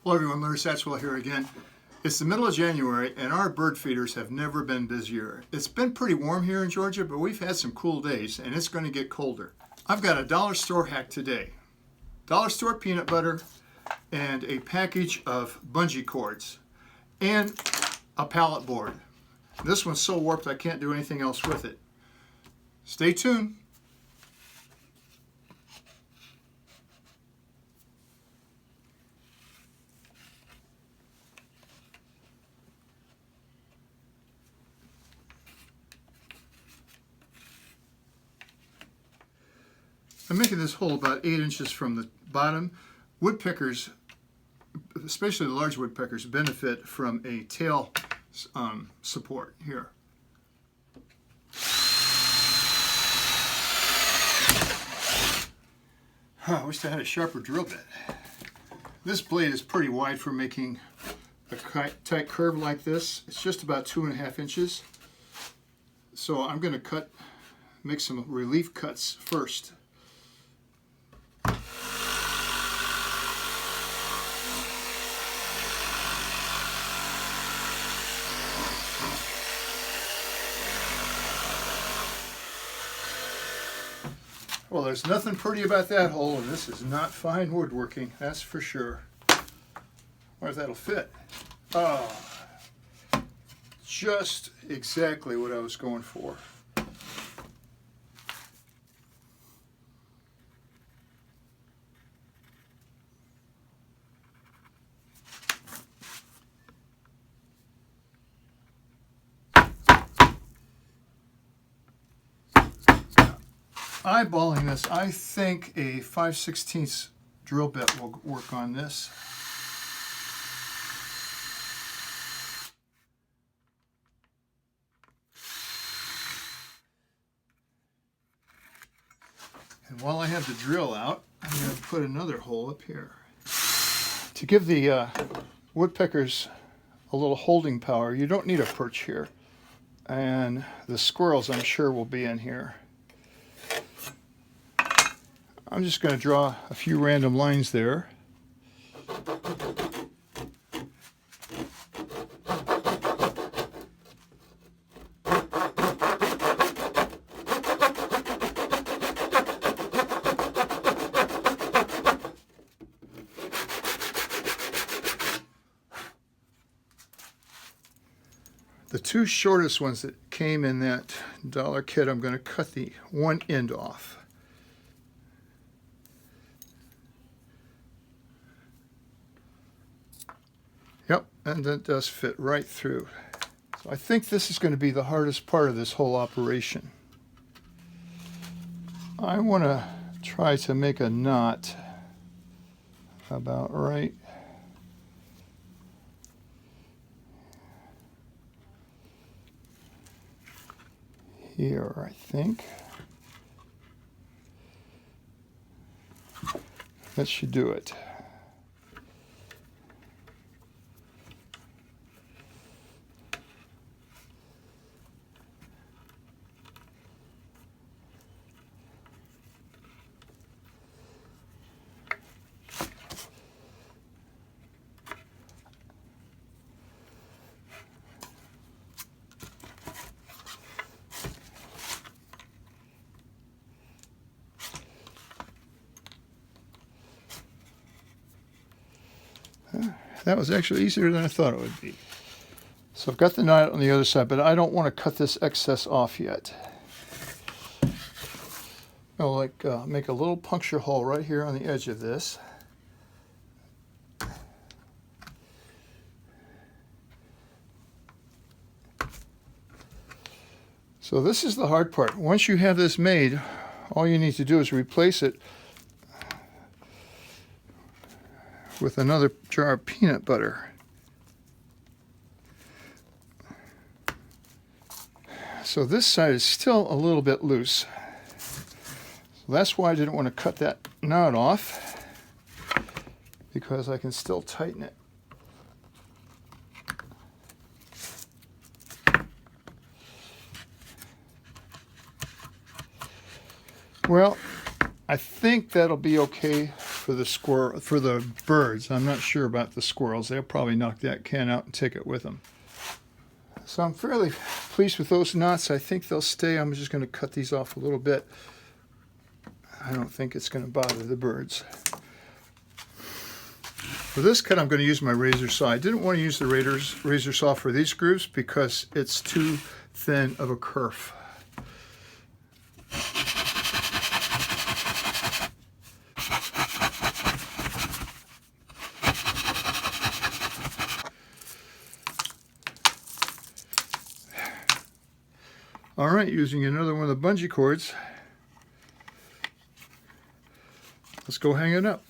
Hello everyone, Larry Satchwell here again. It's the middle of January and our bird feeders have never been busier. It's been pretty warm here in Georgia, but we've had some cool days and it's going to get colder. I've got a dollar store hack today. Dollar store peanut butter and a package of bungee cords and a pallet board. This one's so warped I can't do anything else with it. Stay tuned. I'm making this hole about 8 inches from the bottom. Woodpeckers, especially the large woodpeckers, benefit from a tail support here. I wish I had a sharper drill bit. This blade is pretty wide for making a tight curve like this. It's just about 2.5 inches. So I'm going to make some relief cuts first. Well, there's nothing pretty about that hole, and this is not fine woodworking, that's for sure. Wonder if that'll fit. Oh, just exactly what I was going for. Eyeballing this, I think a 5/16 drill bit will work on this. And while I have the drill out, I'm going to put another hole up here. To give the woodpeckers a little holding power, you don't need a perch here. And the squirrels, I'm sure, will be in here. I'm just going to draw a few random lines there. The two shortest ones that came in that dollar kit, I'm going to cut the one end off. Yep, and that does fit right through. So I think this is going to be the hardest part of this whole operation. I want to try to make a knot about right here, I think. That should do it. That was actually easier than I thought it would be. So I've got the knot on the other side, but I don't want to cut this excess off yet. I'll make a little puncture hole right here on the edge of this. So this is the hard part. Once you have this made, all you need to do is replace it with another jar of peanut butter. So this side is still a little bit loose. So that's why I didn't want to cut that knot off, because I can still tighten it. Well, I think that'll be okay for the birds. I'm not sure about the squirrels. They'll probably knock that can out and take it with them. So I'm fairly pleased with those knots. I think they'll stay. I'm just going to cut these off a little bit. I don't think it's going to bother the birds. For this cut, I'm going to use my razor saw. I didn't want to use the razor saw for these grooves because it's too thin of a kerf. All right, using another one of the bungee cords, let's go hang it up.